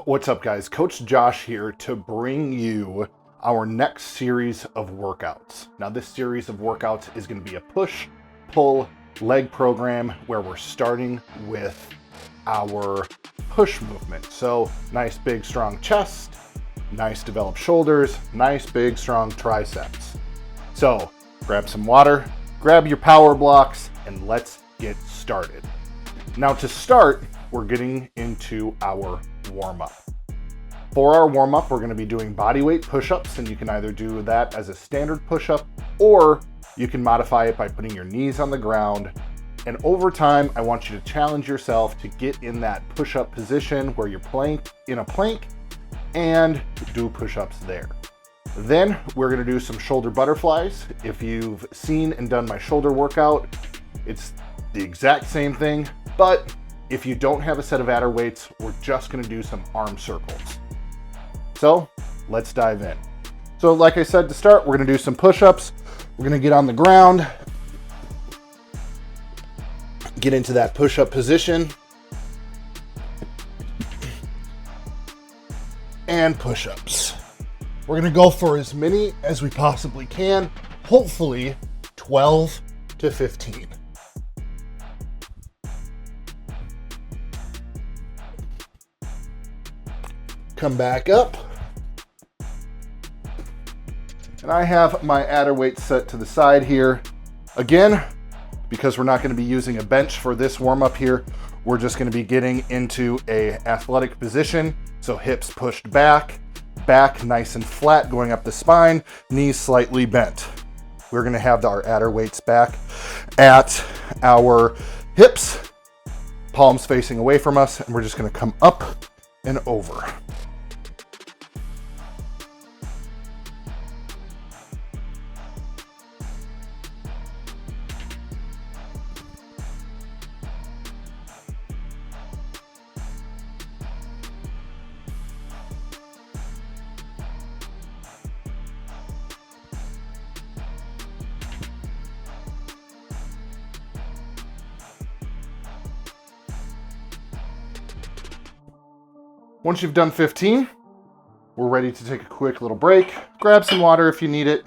What's up, guys? Coach Josh here to bring you our next series of workouts. Now, this series of workouts is going to be a push-pull leg program where we're starting with our push movement. So, nice, big, strong chest, nice, developed shoulders, nice, big, strong triceps. So, grab some water, grab your power blocks, and let's get started. Now, to start, we're getting into our warm-up. For our warm-up, we're going to be doing bodyweight push-ups, and you can either do that as a standard push-up, or you can modify it by putting your knees on the ground. And over time, I want you to challenge yourself to get in that push-up position where you're in a plank and do push-ups there. Then we're going to do some shoulder butterflies. If you've seen and done my shoulder workout, it's the exact same thing, but if you don't have a set of adder weights, we're just going to do some arm circles. So let's dive in. So like I said to start, we're going to do some push-ups. We're going to get on the ground, get into that push-up position, and push-ups. We're going to go for as many as we possibly can, hopefully 12 to 15. Come back up. And I have my adder weight set to the side here. Again, because we're not going to be using a bench for this warm-up here, we're just going to be getting into a athletic position. So hips pushed back, back nice and flat going up the spine, knees slightly bent. We're going to have our adder weights back at our hips, palms facing away from us, and we're just going to come up and over. Once you've done 15, we're ready to take a quick little break. Grab some water if you need it.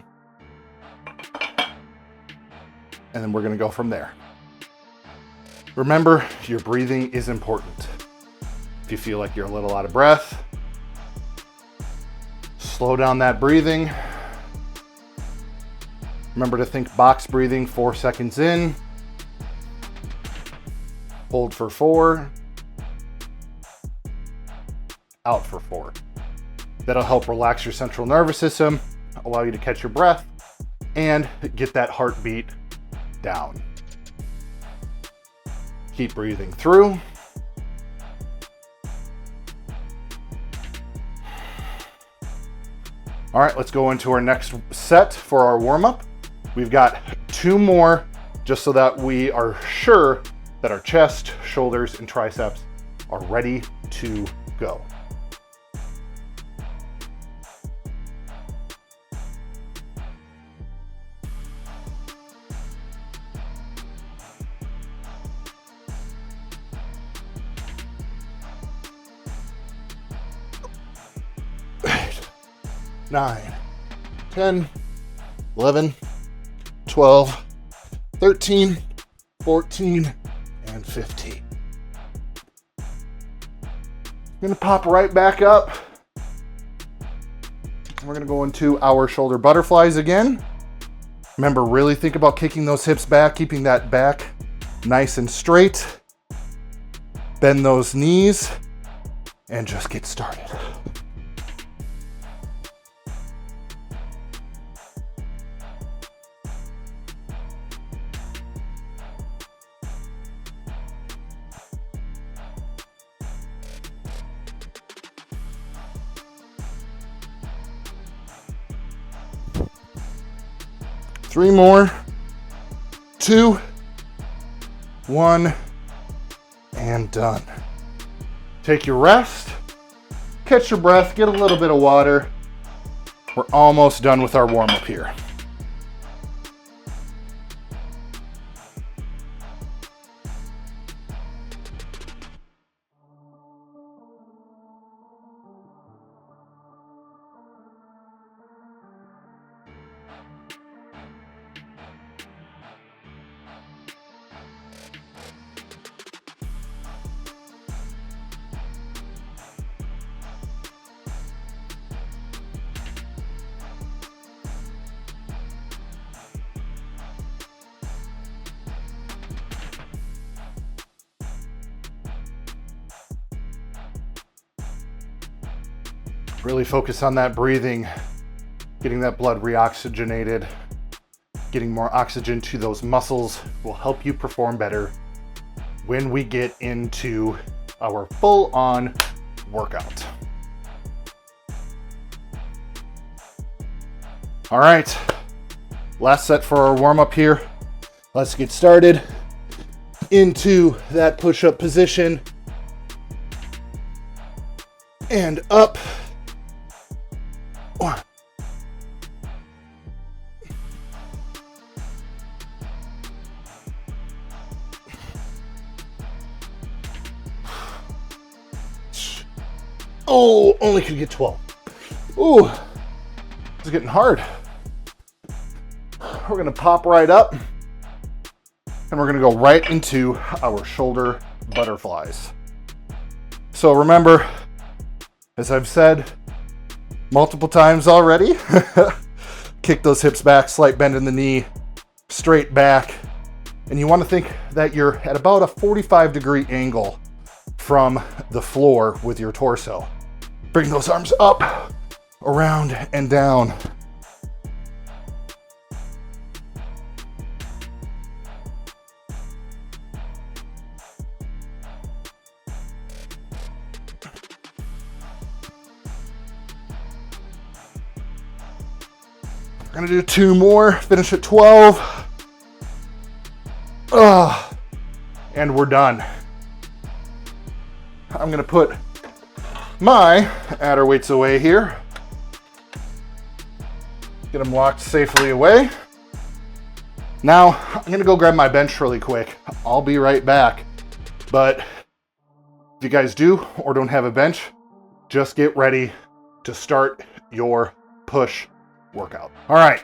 And then we're going to go from there. Remember, your breathing is important. If you feel like you're a little out of breath, slow down that breathing. Remember to think box breathing, 4 seconds in. Hold for 4. Out for 4. That'll help relax your central nervous system, allow you to catch your breath, and get that heartbeat down. Keep breathing through. All right, let's go into our next set for our warm-up. We've got 2 more, just so that we are sure that our chest, shoulders, and triceps are ready to go. Nine, 10, 11, 12, 13, 14, and 15. I'm gonna pop right back up. We're gonna go into our shoulder butterflies again. Remember, really think about kicking those hips back, keeping that back nice and straight. Bend those knees and just get started. Three more, 2, 1, and done. Take your rest, catch your breath, get a little bit of water. We're almost done with our warm-up here. Really focus on that breathing, getting that blood reoxygenated. Getting more oxygen to those muscles will help you perform better when we get into our full-on workout. All right, last set for our warm-up here. Let's get started into that push-up position and up. One. Oh, only could get 12. Ooh, it's getting hard. We're gonna pop right up and we're gonna go right into our shoulder butterflies. So remember, as I've said multiple times already, kick those hips back, slight bend in the knee, straight back. And you wanna think that you're at about a 45-degree angle from the floor with your torso. Bring those arms up, around, and down. We're gonna do 2 more, finish at 12. And we're done. I'm gonna put my adder weights away here. Get them locked safely away. Now, I'm gonna go grab my bench really quick. I'll be right back. But if you guys do or don't have a bench, just get ready to start your push workout. All right,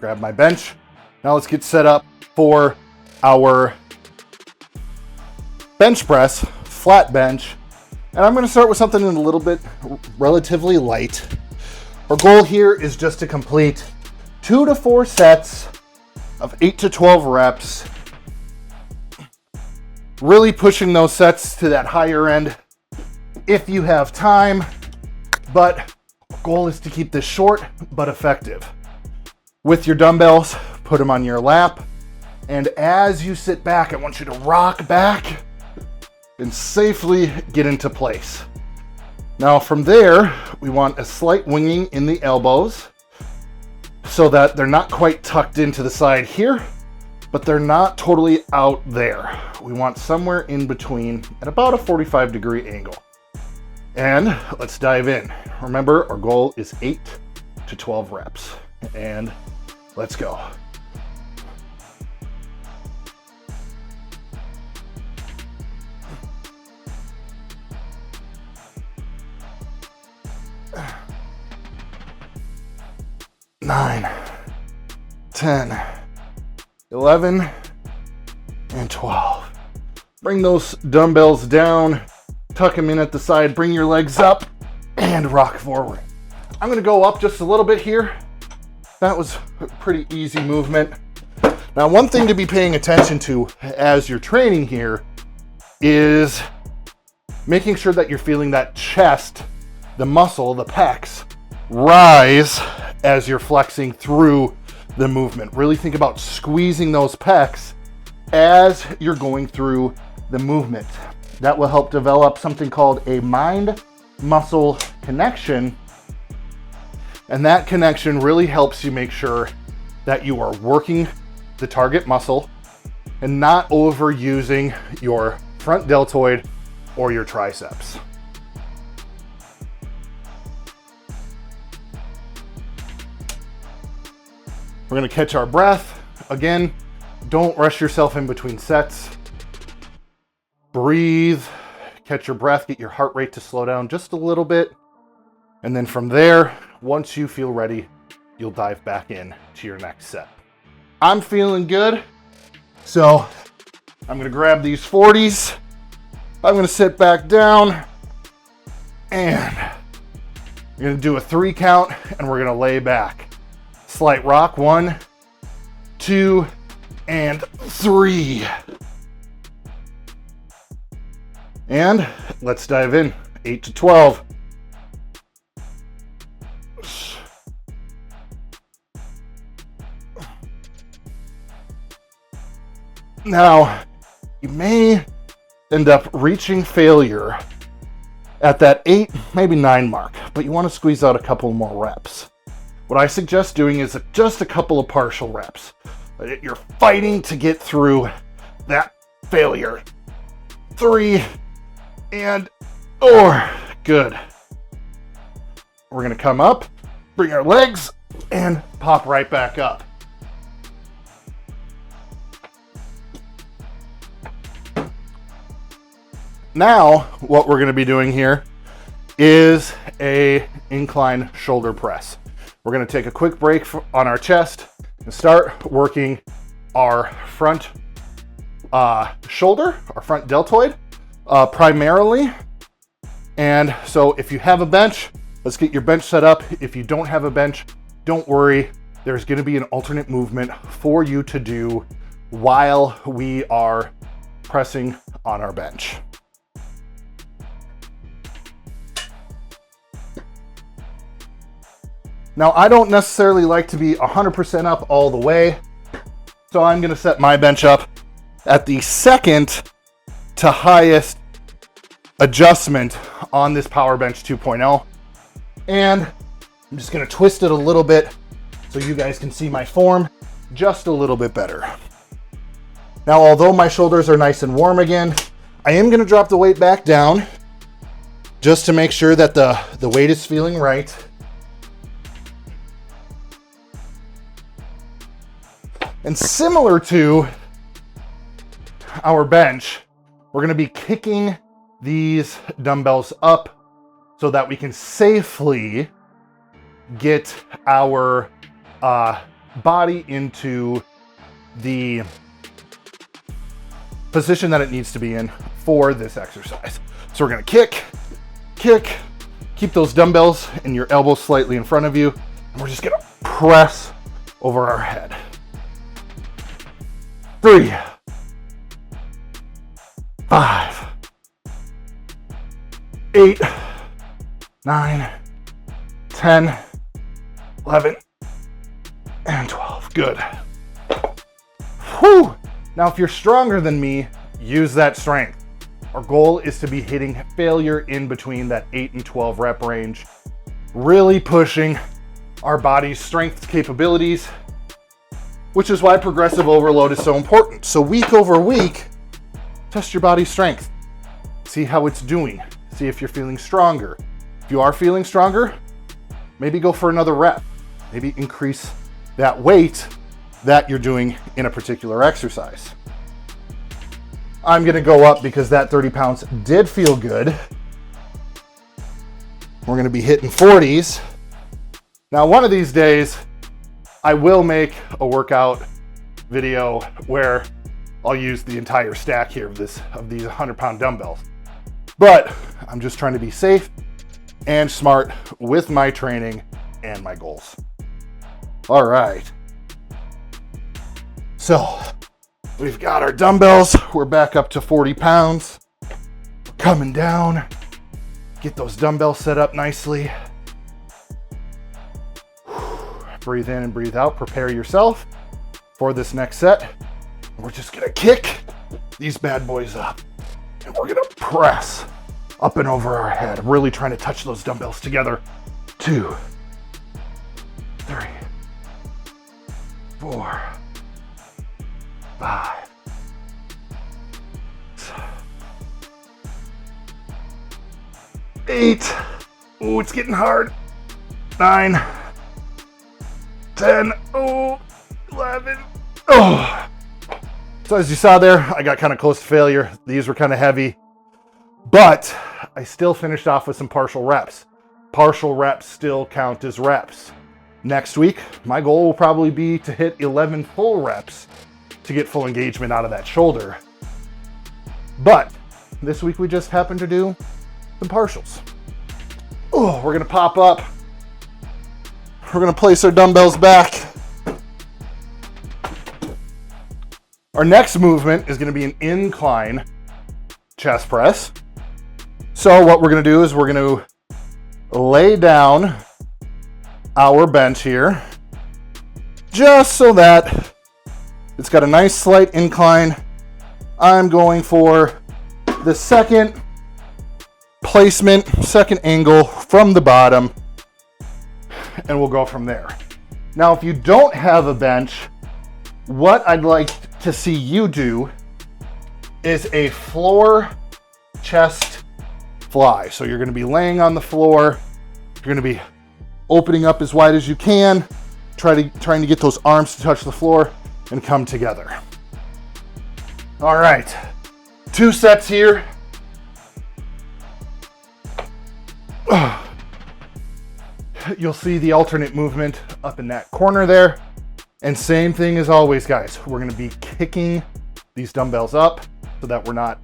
grab my bench. Now let's get set up for our bench press, flat bench. And I'm gonna start with something a little bit relatively light. Our goal here is just to complete 2 to 4 sets of 8 to 12 reps. Really pushing those sets to that higher end if you have time, but our goal is to keep this short but effective. With your dumbbells, put them on your lap, and as you sit back, I want you to rock back and safely get into place. Now from there, we want a slight winging in the elbows so that they're not quite tucked into the side here, but they're not totally out there. We want somewhere in between at about a 45-degree angle. And let's dive in. Remember, our goal is 8 to 12 reps. And let's go. Nine, 10, 11, and 12. Bring those dumbbells down, tuck them in at the side, bring your legs up, and rock forward. I'm gonna go up just a little bit here. That was a pretty easy movement. Now, one thing to be paying attention to as you're training here is making sure that you're feeling that chest, the muscle, the pecs, rise as you're flexing through the movement. Really think about squeezing those pecs as you're going through the movement. That will help develop something called a mind-muscle connection. And that connection really helps you make sure that you are working the target muscle and not overusing your front deltoid or your triceps. We're gonna catch our breath. Again, don't rush yourself in between sets. Breathe, catch your breath, get your heart rate to slow down just a little bit. And then from there, once you feel ready, you'll dive back in to your next set. I'm feeling good, so I'm gonna grab these 40s. I'm gonna sit back down and we're gonna do a 3 count and we're gonna lay back. Slight rock, 1, 2, and 3. And let's dive in, 8 to 12. Now, you may end up reaching failure at that 8, maybe 9 mark, but you want to squeeze out a couple more reps. What I suggest doing is just a couple of partial reps. You're fighting to get through that failure. 3 and 4. Good. We're going to come up, bring our legs, and pop right back up. Now, what we're going to be doing here is a incline shoulder press. We're going to take a quick break on our chest and start working our front shoulder, our front deltoid, primarily. And so if you have a bench, let's get your bench set up. If you don't have a bench, don't worry. There's going to be an alternate movement for you to do while we are pressing on our bench. Now, I don't necessarily like to be 100% up all the way, so I'm going to set my bench up at the second to highest adjustment on this Power Bench 2.0. And I'm just going to twist it a little bit so you guys can see my form just a little bit better. Now, although my shoulders are nice and warm again, I am going to drop the weight back down just to make sure that the weight is feeling right. And similar to our bench, we're going to be kicking these dumbbells up so that we can safely get our body into the position that it needs to be in for this exercise. So we're going to kick, keep those dumbbells and your elbows slightly in front of you, and we're just going to press over our head. 3, 5, 8, 9, 10, 11, and 12. Good. Whew. Now, if you're stronger than me, use that strength. Our goal is to be hitting failure in between that 8 and 12 rep range, really pushing our body's strength capabilities, which is why progressive overload is so important. So week over week, test your body's strength. See how it's doing. See if you're feeling stronger. If you are feeling stronger, maybe go for another rep. Maybe increase that weight that you're doing in a particular exercise. I'm gonna go up because that 30 pounds did feel good. We're gonna be hitting 40s. Now, one of these days, I will make a workout video where I'll use the entire stack here of these 100-pound dumbbells. But I'm just trying to be safe and smart with my training and my goals. All right. So we've got our dumbbells. We're back up to 40 pounds. We're coming down. Get those dumbbells set up nicely. Breathe in and breathe out. Prepare yourself for this next set. We're just gonna kick these bad boys up, and we're gonna press up and over our head, really trying to touch those dumbbells together. 2, 3, 4, 5, 8. Ooh, it's getting hard. 9, 10, 11. So as you saw there, I got kind of close to failure. These were kind of heavy, but I still finished off with some partial reps. Partial reps still count as reps. Next week, my goal will probably be to hit 11 full reps to get full engagement out of that shoulder. But this week we just happened to do some partials. Oh, we're gonna pop up. We're gonna place our dumbbells back. Our next movement is gonna be an incline chest press. So what we're gonna do is we're gonna lay down our bench here, just so that it's got a nice slight incline I'm going for the second placement, second angle from the bottom, and we'll go from there. Now, if you don't have a bench, what I'd like to see you do is a floor chest fly. So you're gonna be laying on the floor, you're gonna be opening up as wide as you can, trying to get those arms to touch the floor and come together. All right, 2 sets here. You'll see the alternate movement up in that corner there. And same thing as always, guys. We're gonna be kicking these dumbbells up so that we're not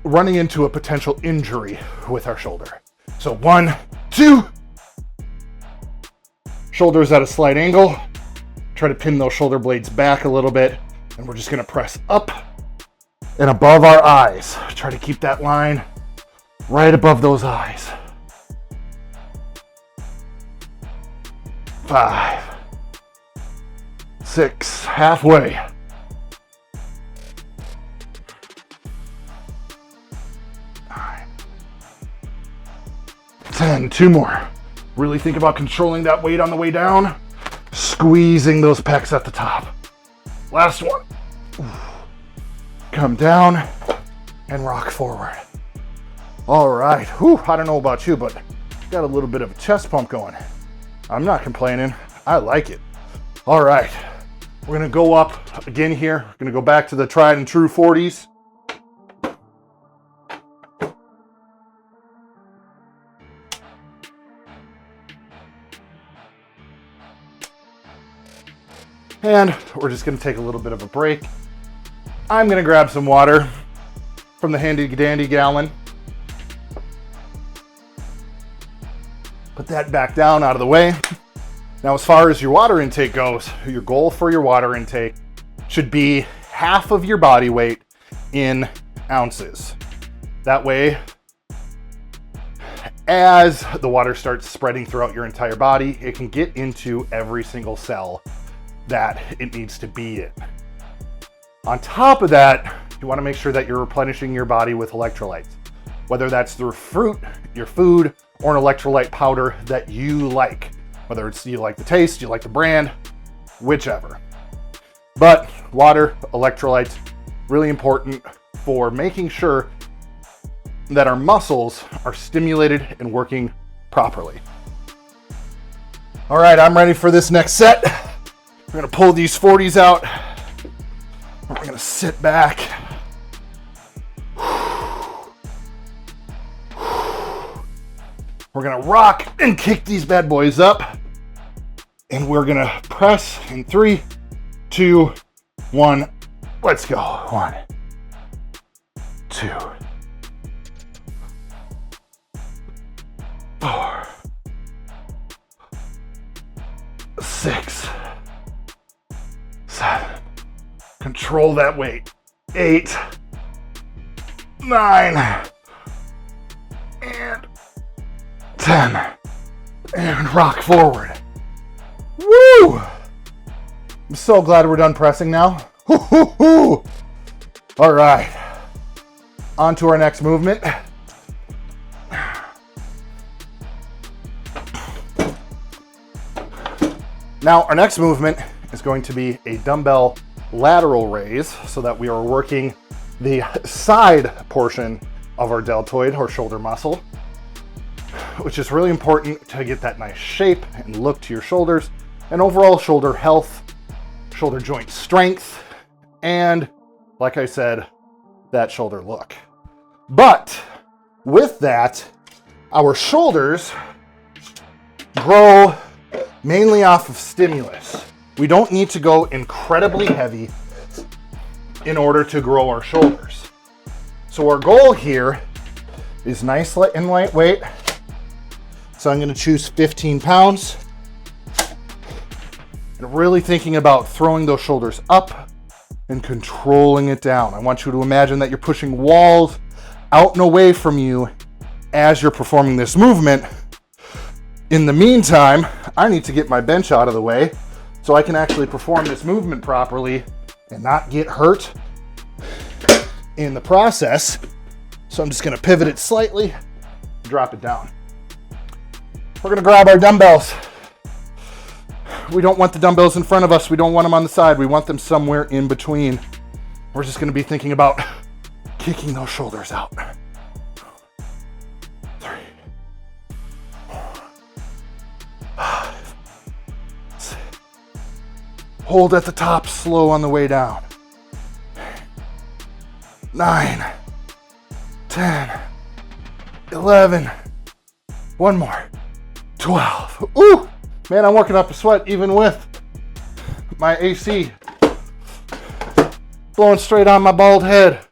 running into a potential injury with our shoulder. So 1, 2. Shoulders at a slight angle. Try to pin those shoulder blades back a little bit. And we're just gonna press up and above our eyes. Try to keep that line right above those eyes. 5, 6, halfway. 9, 10, 2 more. Really think about controlling that weight on the way down, squeezing those pecs at the top. Last one. Come down and rock forward. All right, whew, I don't know about you, but got a little bit of a chest pump going. I'm not complaining, I like it. All right, we're gonna go up again here. We're gonna go back to the tried and true 40s. And we're just gonna take a little bit of a break. I'm gonna grab some water from the handy dandy gallon. Put that back down out of the way. Now, as far as your water intake goes, your goal for your water intake should be half of your body weight in ounces. That way, as the water starts spreading throughout your entire body, it can get into every single cell that it needs to be in. On top of that, you want to make sure that you're replenishing your body with electrolytes, whether that's through fruit, your food, or an electrolyte powder that you like, whether it's you like the taste, you like the brand, whichever. But water, electrolytes, really important for making sure that our muscles are stimulated and working properly. All right, I'm ready for this next set. We're gonna pull these 40s out. We're gonna sit back. We're gonna rock and kick these bad boys up. And we're gonna press in 3, 2, 1. Let's go. 1, 2, 4, 6, 7. Control that weight. 8, 9, and 10. And rock forward. Woo! I'm so glad we're done pressing now. All right. On to our next movement. Now, our next movement is going to be a dumbbell lateral raise so that we are working the side portion of our deltoid or shoulder muscle, which is really important to get that nice shape and look to your shoulders and overall shoulder health, shoulder joint strength, and like I said, that shoulder look. But with that, our shoulders grow mainly off of stimulus. We don't need to go incredibly heavy in order to grow our shoulders. So our goal here is nice and lightweight. So I'm going to choose 15 pounds. And really thinking about throwing those shoulders up and controlling it down. I want you to imagine that you're pushing walls out and away from you as you're performing this movement. In the meantime, I need to get my bench out of the way so I can actually perform this movement properly and not get hurt in the process. So I'm just gonna pivot it slightly, drop it down. We're gonna grab our dumbbells. We don't want the dumbbells in front of us. We don't want them on the side. We want them somewhere in between. We're just gonna be thinking about kicking those shoulders out. 3, 4, 5, 6. Hold at the top, slow on the way down. 9, 10, 11. One more. 12. Ooh, man, I'm working up a sweat even with my AC blowing straight on my bald head.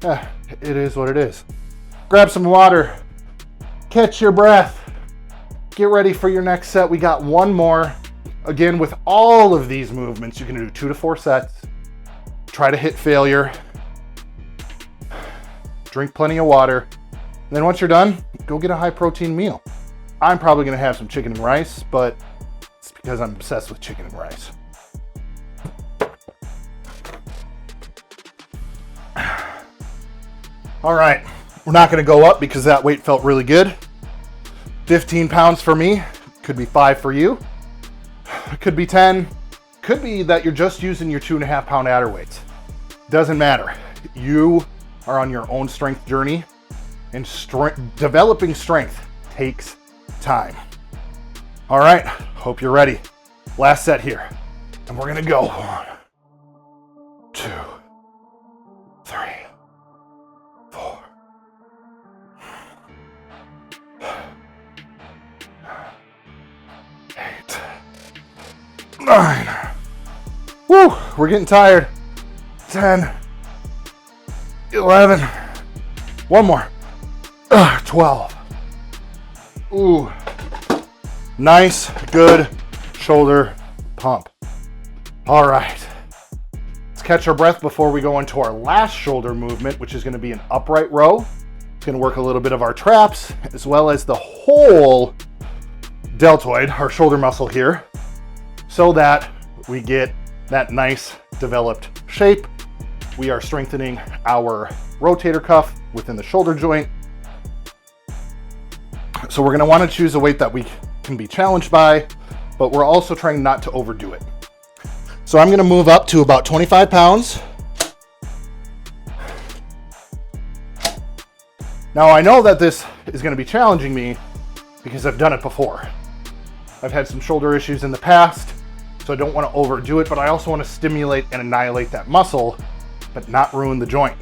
Yeah, it is what it is. Grab some water, catch your breath, get ready for your next set. We got one more. Again, with all of these movements, you can do 2 to 4 sets. Try to hit failure. Drink plenty of water. And then once you're done, go get a high protein meal. I'm probably gonna have some chicken and rice, but it's because I'm obsessed with chicken and rice. All right, we're not gonna go up because that weight felt really good. 15 pounds for me, could be 5 for you. It could be 10, could be that you're just using your 2.5 pound adder weights. Doesn't matter. You are on your own strength journey, and developing strength takes time. All right, hope you're ready. Last set here, and we're gonna go 1, 2, 3, 4, 8, 9. Woo, we're getting tired. 10, 11. One more. 12. Ooh. Nice, good shoulder pump. All right. Let's catch our breath before we go into our last shoulder movement, which is going to be an upright row. It's going to work a little bit of our traps as well as the whole deltoid, our shoulder muscle here, so that we get that nice developed shape. We are strengthening our rotator cuff within the shoulder joint. So we're going to want to choose a weight that we can be challenged by, but we're also trying not to overdo it. So I'm going to move up to about 25 pounds. Now I know that this is going to be challenging me because I've done it before. I've had some shoulder issues in the past, so I don't want to overdo it, but I also want to stimulate and annihilate that muscle, but not ruin the joint,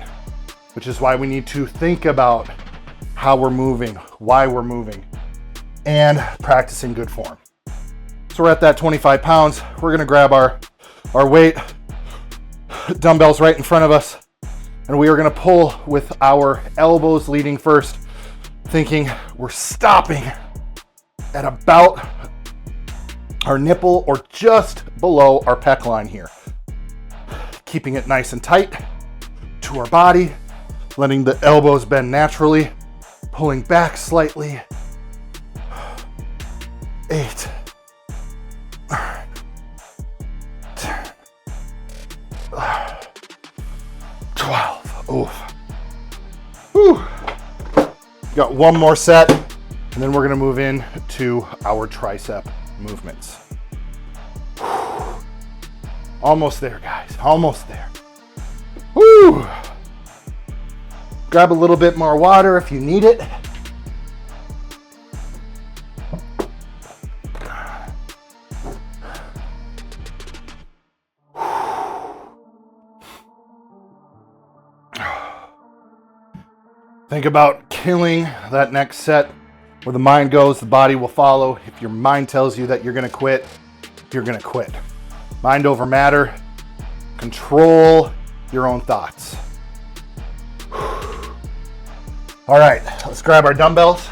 which is why we need to think about how we're moving, why we're moving, and practicing good form. So we're at that 25 pounds. We're gonna grab our weight, dumbbells right in front of us, and we are gonna pull with our elbows leading first, thinking we're stopping at about our nipple or just below our pec line here. Keeping it nice and tight to our body, letting the elbows bend naturally, pulling back slightly. 8, 9, 10, 12. Oof. Whew. Got one more set, and then we're gonna move in to our tricep movements. Whew. Almost there, guys, almost there. Woo! Grab a little bit more water if you need it. Think about killing that next set. Where the mind goes, the body will follow. If your mind tells you that you're gonna quit, you're gonna quit. Mind over matter. Control your own thoughts. All right, let's grab our dumbbells.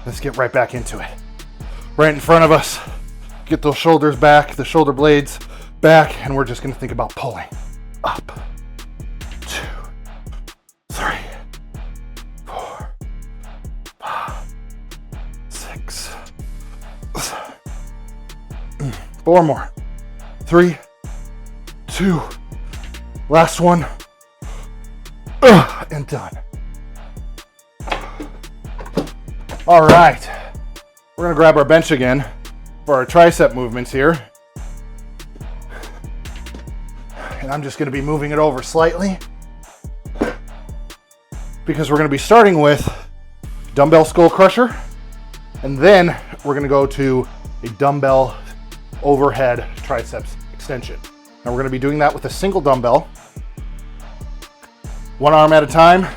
Let's get right back into it. Right in front of us, get those shoulders back, the shoulder blades back, and we're just gonna think about pulling up. 2, 3, 4, 5, 6, 7. 4 more. 3, 2, 2. Last one. And done. All right. We're gonna grab our bench again for our tricep movements here. And I'm just gonna be moving it over slightly because we're gonna be starting with dumbbell skull crusher, and then we're gonna go to a dumbbell overhead triceps extension. Now we're gonna be doing that with a single dumbbell, one arm at a time,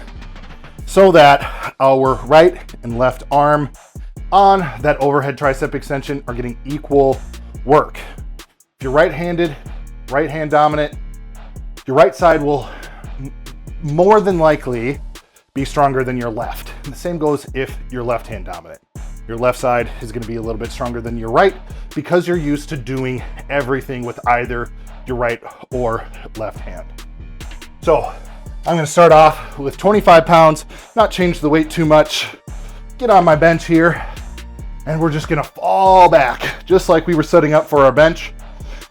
so that our right and left arm on that overhead tricep extension are getting equal work. If you're right-handed, right hand dominant, your right side will more than likely be stronger than your left. And the same goes if you're left hand dominant. Your left side is going to be a little bit stronger than your right because you're used to doing everything with either your right or left hand. So I'm going to start off with 25 pounds, not change the weight too much, get on my bench here, and we're just going to fall back just like we were setting up for our bench.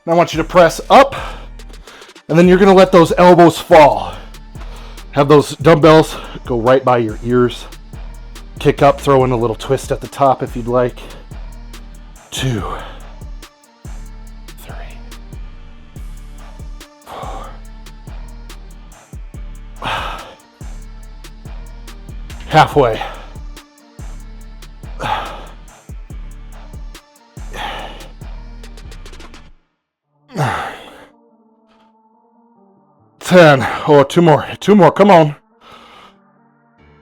And I want you to press up, and then you're going to let those elbows fall. Have those dumbbells go right by your ears. Kick up, throw in a little twist at the top if you'd like. 2, 3, 4. Halfway. 10. Oh, two more. Come on.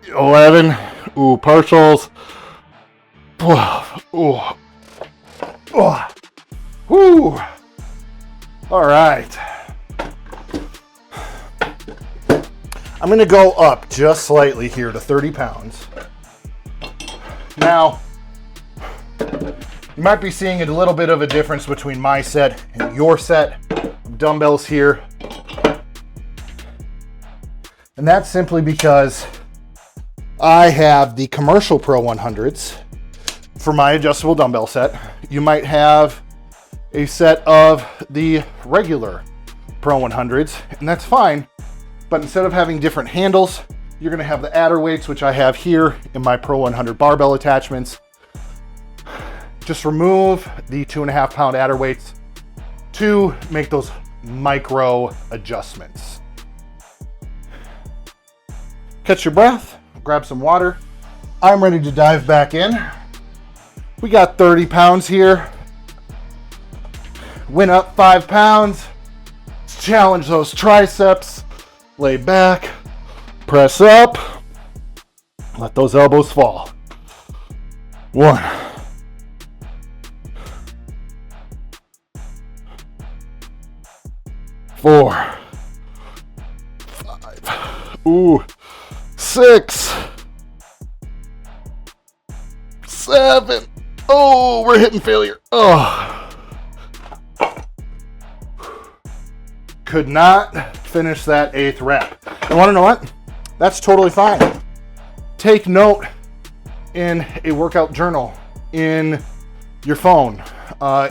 11. Ooh, partials. 12. Ooh. Oh. Woo. All right. I'm going to go up just slightly here to 30 pounds. Now, you might be seeing a little bit of a difference between my set and your set of dumbbells here. And that's simply because I have the commercial Pro 100s for my adjustable dumbbell set. You might have a set of the regular Pro 100s, and that's fine. But instead of having different handles, you're gonna have the adder weights, which I have here in my Pro 100 barbell attachments. Just remove the 2.5 pound adder weights to make those micro adjustments. Catch your breath, grab some water. I'm ready to dive back in. We got 30 pounds here. Went up 5 pounds. Let's challenge those triceps. Lay back, press up, let those elbows fall. 1. 4. 5. Ooh. 6. 7. Oh, we're hitting failure. Oh. Could not finish that 8th rep. And want to know what? That's totally fine. Take note in a workout journal, in your phone,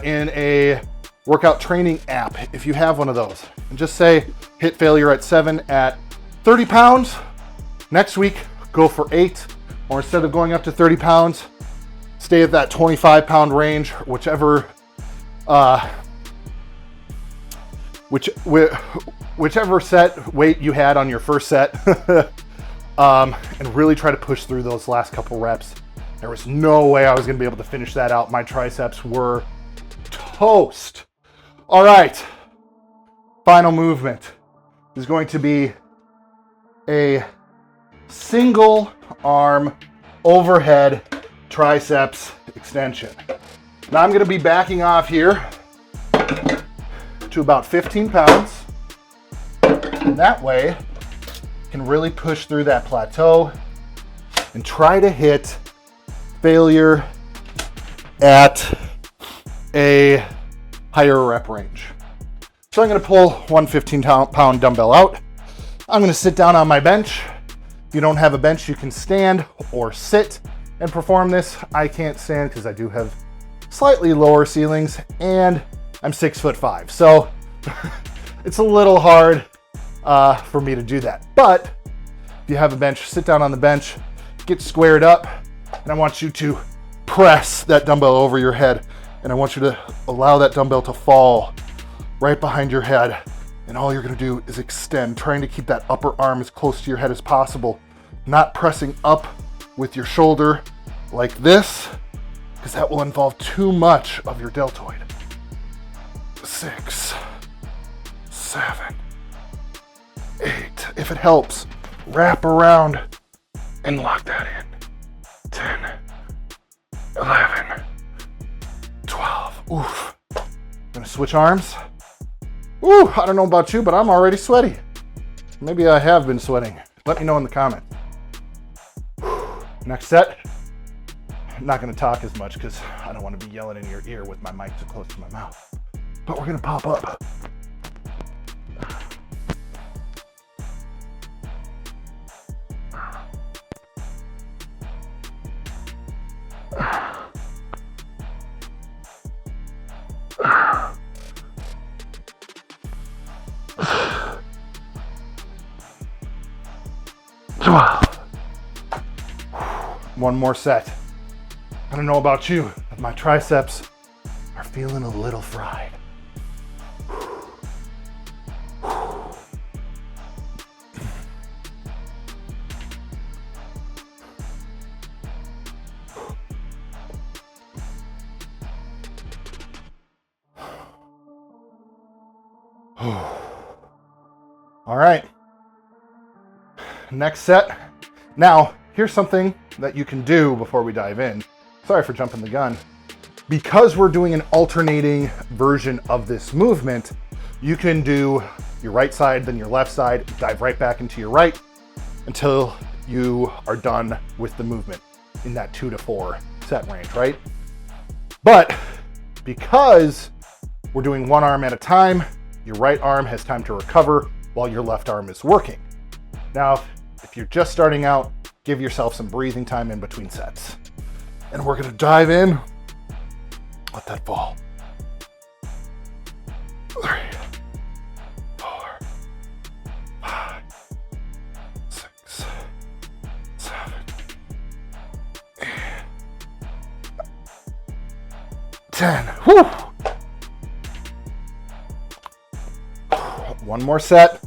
in a workout training app, if you have one of those. And just say, hit failure at 7 at 30 pounds. Next week, go for 8. Or instead of going up to 30 pounds, stay at that 25 pound range, whichever set weight you had on your first set, and really try to push through those last couple reps. There was no way I was going to be able to finish that out. My triceps were toast. All right, final movement is going to be a single arm overhead triceps extension. Now I'm going to be backing off here to about 15 pounds. And that way, you can really push through that plateau and try to hit failure at a higher rep range. So I'm going to pull one 15-pound dumbbell out. I'm going to sit down on my bench. If you don't have a bench, you can stand or sit and perform this. I can't stand because I do have slightly lower ceilings and I'm 6'5". So it's a little hard for me to do that. But if you have a bench, sit down on the bench, get squared up, and I want you to press that dumbbell over your head. And I want you to allow that dumbbell to fall right behind your head. And all you're gonna do is extend, trying to keep that upper arm as close to your head as possible, not pressing up with your shoulder like this, because that will involve too much of your deltoid. 6, 7, 8. If it helps, wrap around and lock that in. 10, 11, 12. Oof. I'm gonna switch arms. Ooh, I don't know about you, but I'm already sweaty. Maybe I have been sweating. Let me know in the comments. Next set. I'm not gonna talk as much because I don't want to be yelling in your ear with my mic too close to my mouth. But we're gonna pop up. One more set. I don't know about you, but my triceps are feeling a little fried. All right, next set. Now, here's something that you can do before we dive in. Sorry for jumping the gun. Because we're doing an alternating version of this movement, you can do your right side, then your left side, dive right back into your right until you are done with the movement in that 2 to 4 set range, right? But because we're doing one arm at a time, your right arm has time to recover while your left arm is working. Now, if you're just starting out, give yourself some breathing time in between sets. And we're gonna dive in, let that fall. 3, 4, 5, 6, 7, 8, 10. Whew. One more set,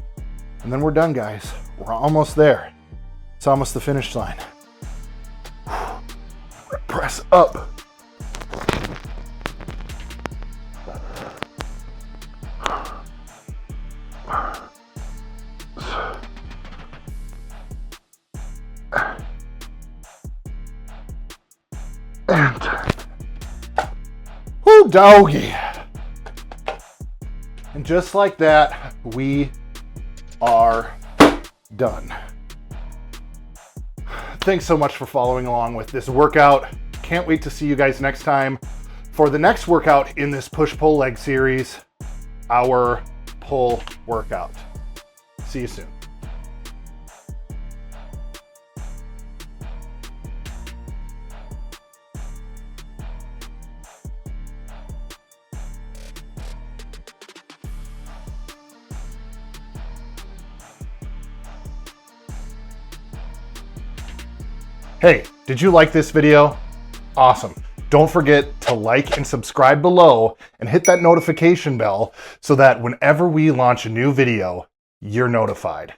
and then we're done, guys. We're almost there. It's almost the finish line. Press up. And whoo, doggy. And just like that, we are done. Thanks so much for following along with this workout. Can't wait to see you guys next time for the next workout in this push-pull leg series, our pull workout. See you soon. Hey, did you like this video? Awesome. Don't forget to like and subscribe below and hit that notification bell so that whenever we launch a new video, you're notified.